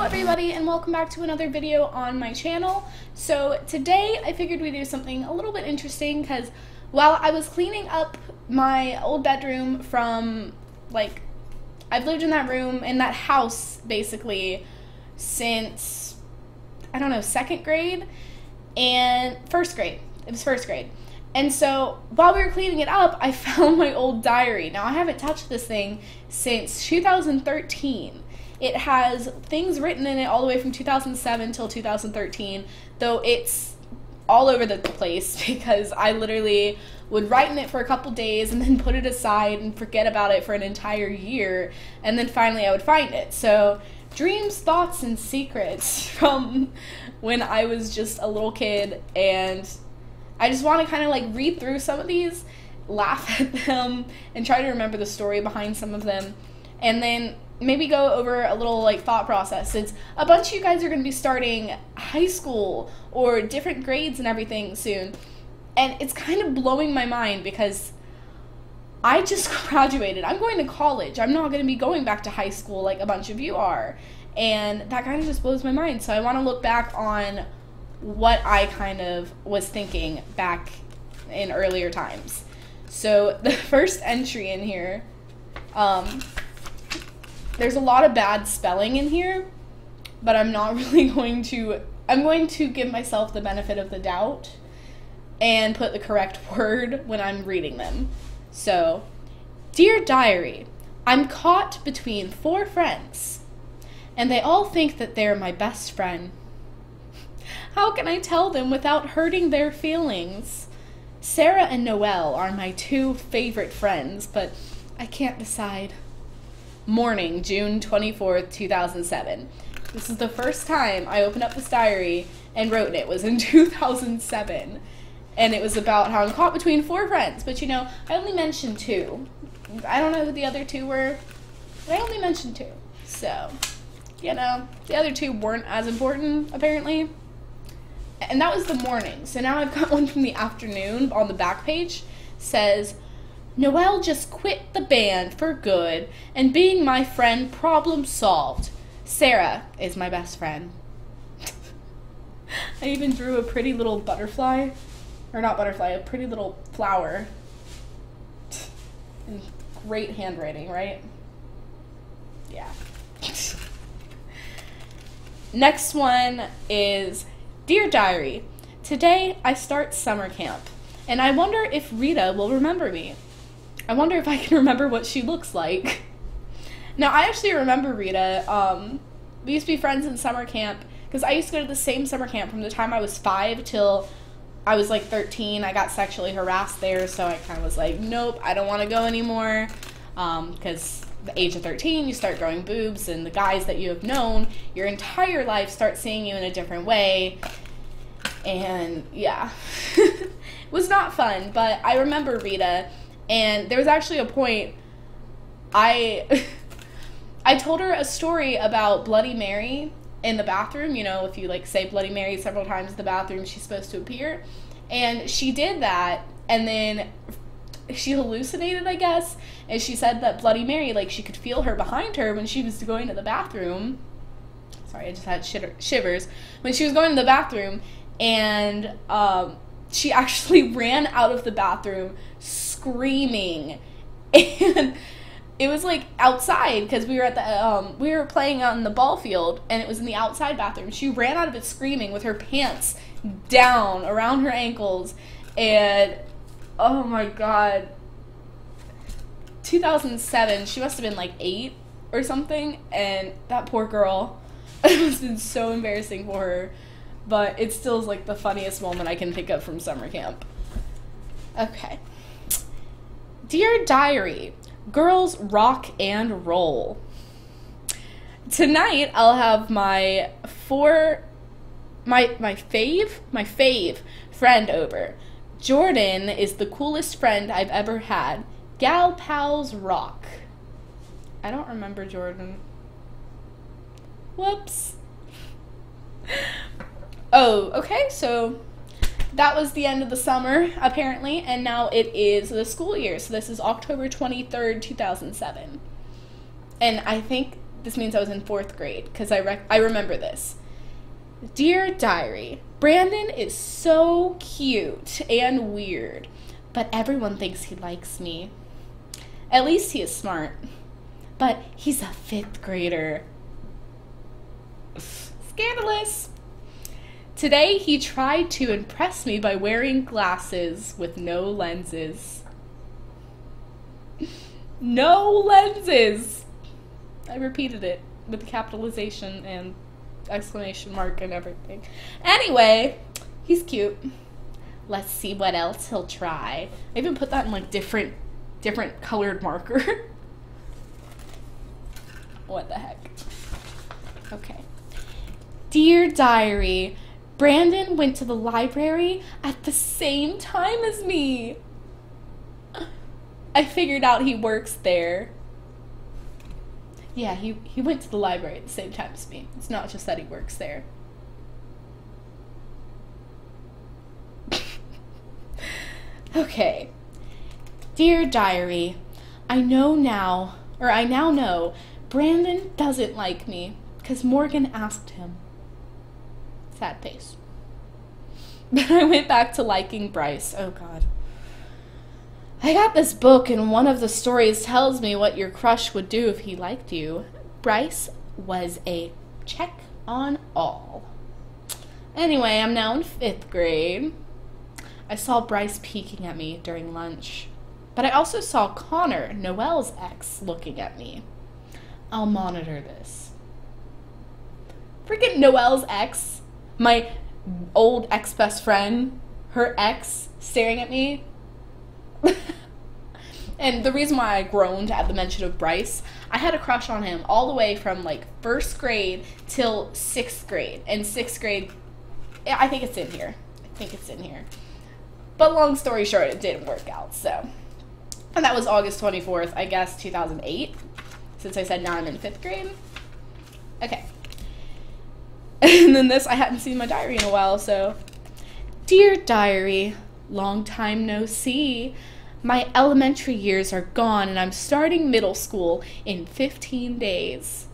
everybody, and welcome back to another video on my channel. So today I figured we'd do something a little bit interesting because while I was cleaning up my old bedroom from, like, I've lived in that room, in that house, basically, since, I don't know, second grade and first grade. It was first grade. And so while we were cleaning it up, I found my old diary. Now, I haven't touched this thing since 2013. It has things written in it all the way from 2007 till 2013, though it's all over the place because I literally would write in it for a couple days and then put it aside and forget about it for an entire year, and then finally I would find it. So dreams, thoughts, and secrets from when I was just a little kid, and I just want to kind of like read through some of these, laugh at them, and try to remember the story behind some of them, and then maybe go over a little like thought process, since a bunch of you guys are going to be starting high school or different grades and everything soon. And it's kind of blowing my mind because I just graduated. I'm going to college. I'm not going to be going back to high school like a bunch of you are. And that kind of just blows my mind. So I want to look back on what I kind of was thinking back in earlier times. So the first entry in here, there's a lot of bad spelling in here, but I'm not really going to, I'm going to give myself the benefit of the doubt and put the correct word when I'm reading them. So, Dear Diary, I'm caught between 4 friends, and they all think that they're my best friend. How can I tell them without hurting their feelings? Sarah and Noelle are my 2 favorite friends, but I can't decide. Morning, June 24th, 2007. This is the first time I opened up this diary and wrote in it. It was in 2007. And it was about how I'm caught between 4 friends. But you know, I only mentioned 2. I don't know who the other 2 were, but I only mentioned 2. So, you know, the other 2 weren't as important, apparently. And that was the morning. So now I've got one from the afternoon on the back page. Says, Noelle just quit the band for good, and being my friend, problem solved. Sarah is my best friend. I even drew a pretty little butterfly, or not butterfly, a pretty little flower. And great handwriting, right? Yeah. Next one is, Dear Diary, today I start summer camp, and I wonder if Rita will remember me. I wonder if I can remember what she looks like. Now, I actually remember Rita. We used to be friends in summer camp because I used to go to the same summer camp from the time I was 5 till I was like 13. I got sexually harassed there, so I kind of was like, nope, I don't want to go anymore. Because the age of 13, you start growing boobs, and the guys that you have known your entire life start seeing you in a different way. And yeah, it was not fun, but I remember Rita. And there was actually a point, I told her a story about Bloody Mary in the bathroom. You know, if you like say Bloody Mary several times in the bathroom, she's supposed to appear. And she did that, and then she hallucinated, I guess, and she said that Bloody Mary, like, she could feel her behind her when she was going to the bathroom. Sorry, I just had shivers. When she was going to the bathroom, and she actually ran out of the bathroom screaming, and it was like outside because we were at the we were playing on the ball field, and it was in the outside bathroom. She ran out of it screaming with her pants down around her ankles, and oh my god, 2007, she must have been like 8 or something, and that poor girl, it must have been so embarrassing for her. But it still is like the funniest moment I can think of from summer camp. Okay. Dear Diary, girls rock and roll. Tonight I'll have my fave friend over. Jordan is the coolest friend I've ever had. Gal pals rock. I don't remember Jordan. Whoops. Oh, okay, so that was the end of the summer, apparently, and now it is the school year. So this is October 23rd, 2007. And I think This means I was in 4th grade, because I remember this. Dear Diary, Brandon is so cute and weird, but everyone thinks he likes me. At least he is smart. But he's a 5th grader. Scandalous. Today he tried to impress me by wearing glasses with no lenses. No lenses! I repeated it with the capitalization and exclamation mark and everything. Anyway, he's cute. Let's see what else he'll try. I even put that in like different colored marker. What the heck? Okay. Dear Diary, Brandon went to the library at the same time as me. I figured out he works there. Yeah, he went to the library at the same time as me. It's not just that he works there. Okay. Dear Diary, I now know Brandon doesn't like me because Morgan asked him. Sad face. But I went back to liking Bryce. Oh God. I got this book and one of the stories tells me what your crush would do if he liked you. Bryce was a check on all. Anyway, I'm now in 5th grade. I saw Bryce peeking at me during lunch. But I also saw Connor, Noelle's ex, looking at me. I'll monitor this. Freaking Noelle's ex, my old ex-best friend, her ex, staring at me. And the reason why I groaned at the mention of Bryce, I had a crush on him all the way from like 1st grade till 6th grade. And 6th grade, I think it's in here. But long story short, it didn't work out, so. And that was August 24th, I guess, 2008. Since I said now I'm in 5th grade. Okay. And then this, I hadn't seen my diary in a while, so. Dear Diary, long time no see. My elementary years are gone and I'm starting middle school in 15 days.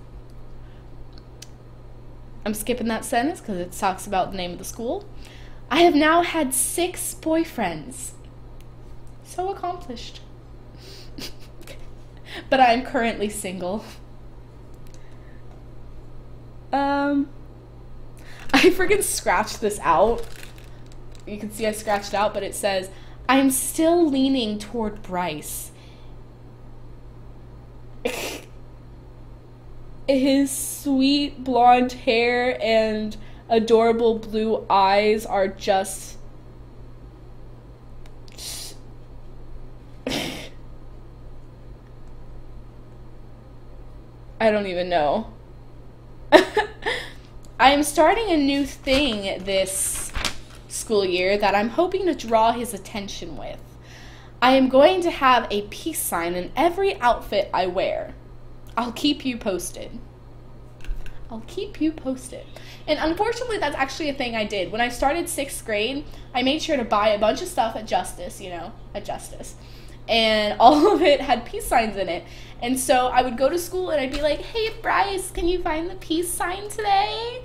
I'm skipping that sentence because it talks about the name of the school. I have now had 6 boyfriends. So accomplished. But I am currently single. I freaking scratched this out. You can see I scratched it out, but it says, I'm still leaning toward Bryce. His sweet blonde hair and adorable blue eyes are just... I don't even know. I am starting a new thing this school year that I'm hoping to draw his attention with. I am going to have a peace sign in every outfit I wear. I'll keep you posted. I'll keep you posted. And unfortunately, that's actually a thing I did. When I started 6th grade, I made sure to buy a bunch of stuff at Justice, and all of it had peace signs in it. And so I would go to school and I'd be like, hey, Bryce, can you find the peace sign today?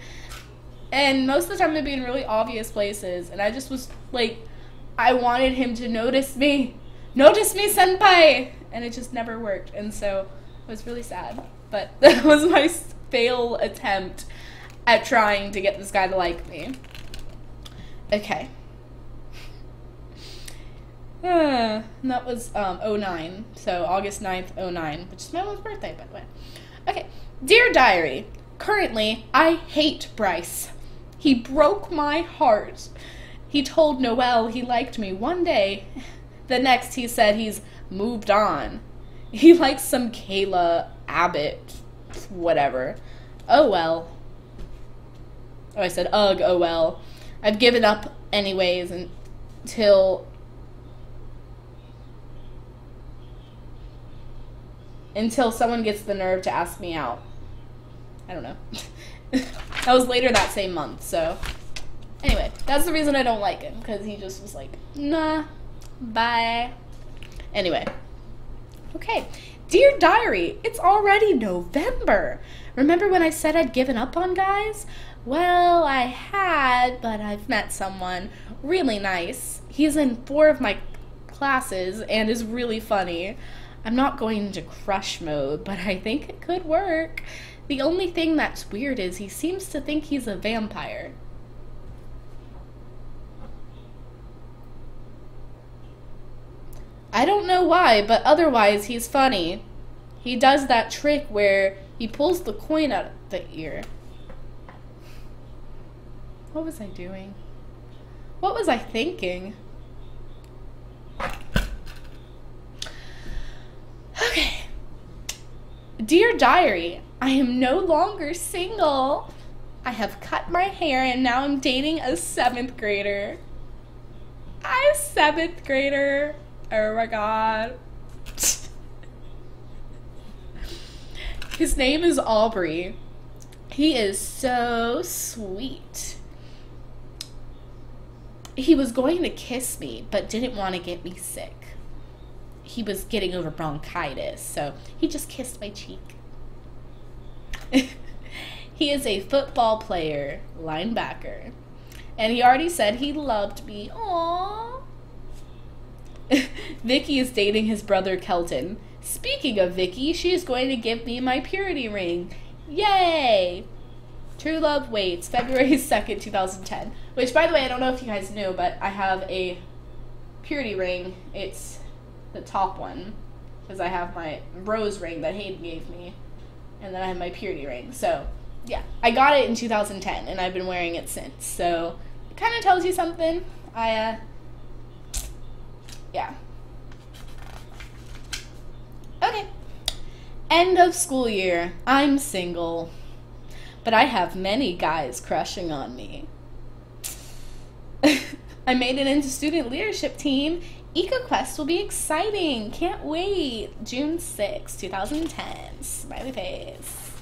And most of the time they'd be in really obvious places. And I just was like, I wanted him to notice me. Notice me, senpai! And it just never worked. And so it was really sad. But that was my fail attempt at trying to get this guy to like me. Okay. And that was 09, so August 9th, 09, which is my mom's birthday, by the way. Okay, Dear Diary, currently, I hate Bryce. He broke my heart. He told Noelle he liked me one day. The next, he said he's moved on. He likes some Kayla Abbott, whatever. Oh well. Oh, I said ugh, oh well. I've given up anyways until someone gets the nerve to ask me out. I don't know. That was later that same month, so. Anyway, that's the reason I don't like him, because he just was like, nah, bye. Anyway. Okay. Dear Diary, it's already November. Remember when I said I'd given up on guys? Well, I had, but I've met someone really nice. He's in 4 of my classes and is really funny. I'm not going into crush mode, but I think it could work. The only thing that's weird is he seems to think he's a vampire. I don't know why, but otherwise he's funny. He does that trick where he pulls the coin out of the ear. What was I doing? What was I thinking? Okay. Dear Diary, I am no longer single. I have cut my hair and now I'm dating a 7th grader. I'm a 7th grader. Oh my god. His name is Aubrey. He is so sweet. He was going to kiss me, but didn't want to get me sick. He was getting over bronchitis, so he just kissed my cheek. He is a football player, linebacker. And he already said he loved me. Aww. Vicky is dating his brother Kelton. Speaking of Vicky, she is going to give me my purity ring. Yay! True love waits, February 2nd, 2010. Which, by the way, I don't know if you guys knew, but I have a purity ring. It's the top one. Because I have my rose ring that Hayden gave me. And then I have my purity ring. So, yeah. I got it in 2010, and I've been wearing it since. So, it kind of tells you something. Yeah. Okay. End of school year. I'm single. But I have many guys crushing on me. I made it into student leadership team. EcoQuest will be exciting. Can't wait. June 6, 2010. Smiley face.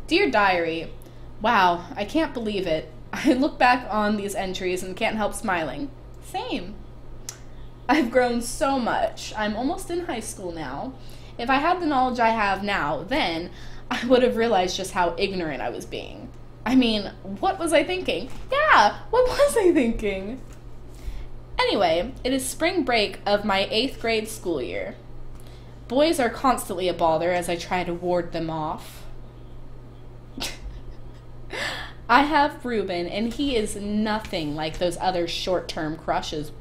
Dear Diary. Wow, I can't believe it. I look back on these entries and can't help smiling. Same. I've grown so much. I'm almost in high school now. If I had the knowledge I have now, then I would have realized just how ignorant I was being. I mean, what was I thinking? Yeah, what was I thinking? Anyway, it is spring break of my 8th grade school year. Boys are constantly a bother as I try to ward them off. I have Ruben, and he is nothing like those other short-term crushes.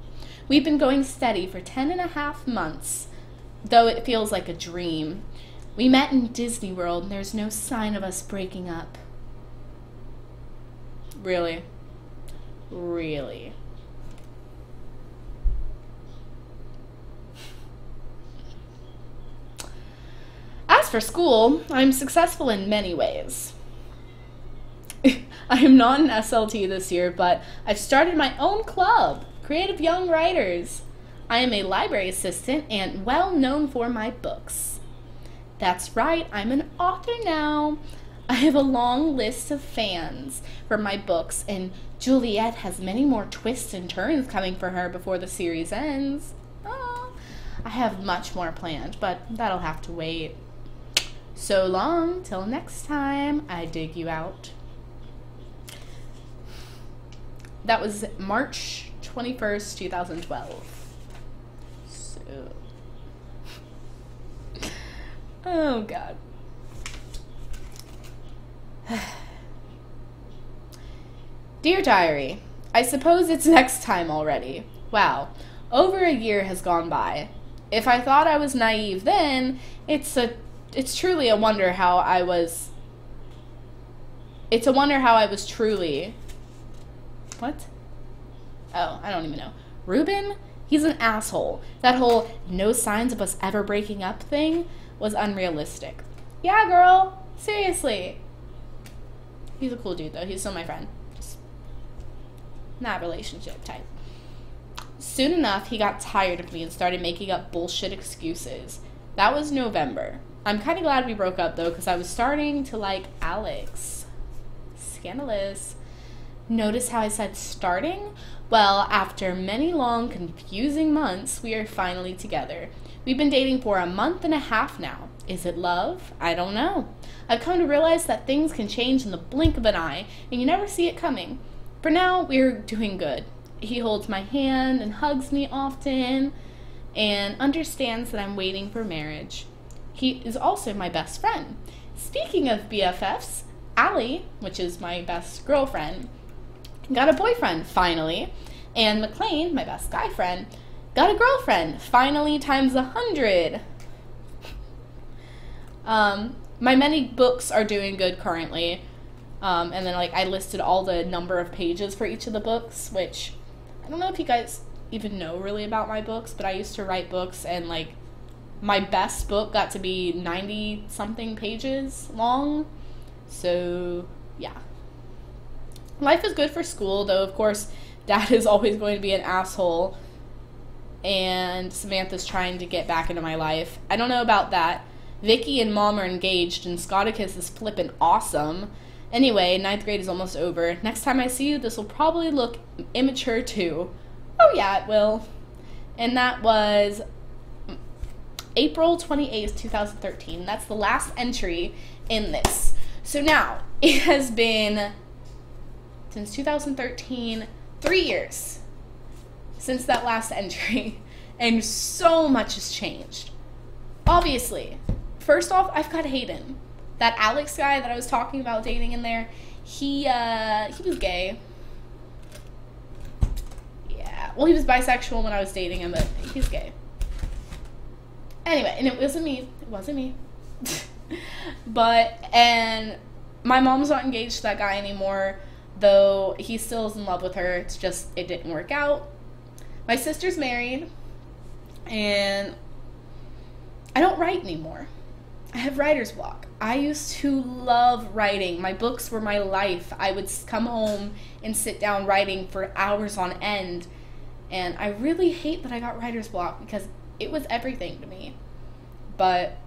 We've been going steady for 10.5 months, though it feels like a dream. We met in Disney World, and there's no sign of us breaking up. Really? Really? As for school, I'm successful in many ways. I am not an SLT this year, but I've started my own club, Creative Young Writers. I am a library assistant and well known for my books. That's right, I'm an author now. I have a long list of fans for my books, and Juliet has many more twists and turns coming for her before the series ends. Oh, I have much more planned, but that'll have to wait. So long, till next time I dig you out. That was March 21st, 2012. So, oh God. Dear Diary, I suppose it's next time already. Wow, over a year has gone by. If I thought I was naive then, it's truly a wonder how I was. It's a wonder how I was truly. What? Oh, I don't even know. Ruben? He's an asshole. That whole no signs of us ever breaking up thing was unrealistic. Yeah, girl. Seriously. He's a cool dude, though. He's still my friend. Just not relationship type. Soon enough, he got tired of me and started making up bullshit excuses. That was November. I'm kind of glad we broke up, though, because I was starting to like Alex. Scandalous. Notice how I said starting? Well, after many long, confusing months, we are finally together. We've been dating for a month and a half now. Is it love? I don't know. I've come to realize that things can change in the blink of an eye, and you never see it coming. For now, we're doing good. He holds my hand and hugs me often, and understands that I'm waiting for marriage. He is also my best friend. Speaking of BFFs, Allie, which is my best girlfriend, got a boyfriend, finally. And McLean, my best guy friend, got a girlfriend, finally times 100. My many books are doing good currently. And then, like, I listed all the number of pages for each of the books, which I don't know if you guys even know really about my books, but I used to write books, and, like, my best book got to be 90-something pages long. So, yeah. Life is good for school, though, of course, Dad is always going to be an asshole, and Samantha's trying to get back into my life. I don't know about that. Vicky and Mom are engaged, and Scotticus is flippin' awesome. Anyway, 9th grade is almost over. Next time I see you, this will probably look immature, too. Oh, yeah, it will. And that was April 28th, 2013. That's the last entry in this. So now, it has been, since 2013, 3 years since that last entry, and so much has changed. Obviously, first off, I've got Hayden. That Alex guy that I was talking about dating in there, he was gay. Yeah, well, he was bisexual when I was dating him, but he's gay. Anyway, and it wasn't me. It wasn't me. And my mom's not engaged to that guy anymore, though he still is in love with her. It's just, it didn't work out. My sister's married, and I don't write anymore. I have writer's block. I used to love writing. My books were my life. I would come home and sit down writing for hours on end, and I really hate that I got writer's block because it was everything to me. But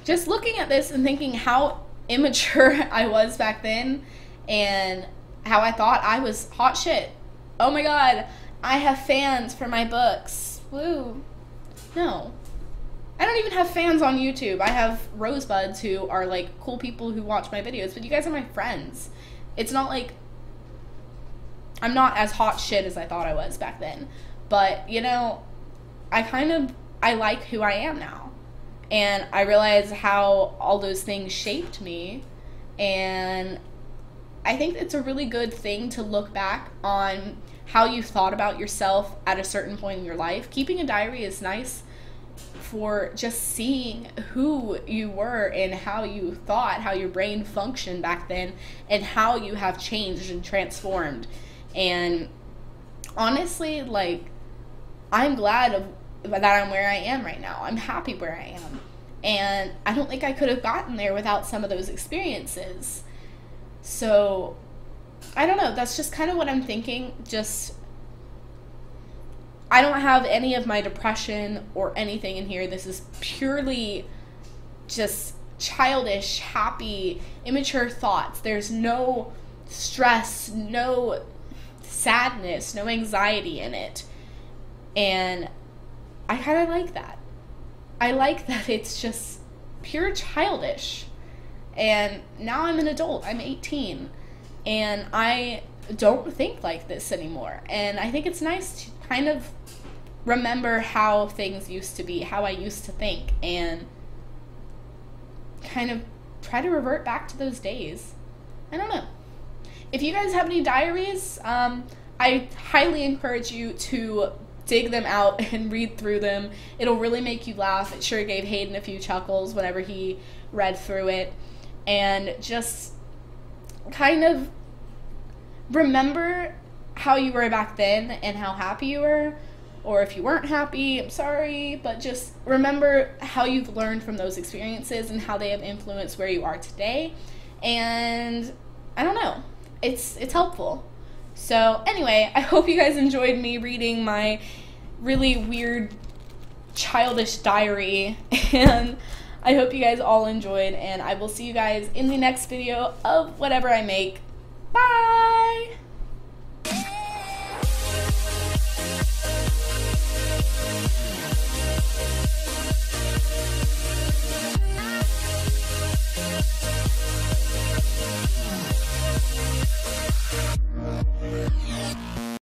just looking at this and thinking how immature I was back then, and how I thought I was hot shit. Oh my god, I have fans for my books. Woo. No. I don't even have fans on YouTube. I have rosebuds who are, like, cool people who watch my videos, but you guys are my friends. It's not like I'm not as hot shit as I thought I was back then. But, you know, I like who I am now. And I realize how all those things shaped me. And I think it's a really good thing to look back on how you thought about yourself at a certain point in your life. Keeping a diary is nice for just seeing who you were and how you thought, how your brain functioned back then, and how you have changed and transformed. And honestly, like, I'm glad that I'm where I am right now. I'm happy where I am. And I don't think I could have gotten there without some of those experiences. So, I don't know. That's just kind of what I'm thinking. Just, I don't have any of my depression or anything in here. This is purely just childish, happy, immature thoughts. There's no stress, no sadness, no anxiety in it. And I kind of like that. I like that it's just pure childish. And now I'm an adult. I'm 18. And I don't think like this anymore. And I think it's nice to kind of remember how things used to be, how I used to think, and kind of try to revert back to those days. I don't know. If you guys have any diaries, I highly encourage you to dig them out and read through them. It'll really make you laugh. It sure gave Hayden a few chuckles whenever he read through it. And just kind of remember how you were back then and how happy you were. Or if you weren't happy, I'm sorry, but just remember how you've learned from those experiences and how they have influenced where you are today. And I don't know, it's helpful. So anyway, I hope you guys enjoyed me reading my really weird, childish diary, and I hope you guys all enjoyed, and I will see you guys in the next video of whatever I make. Bye!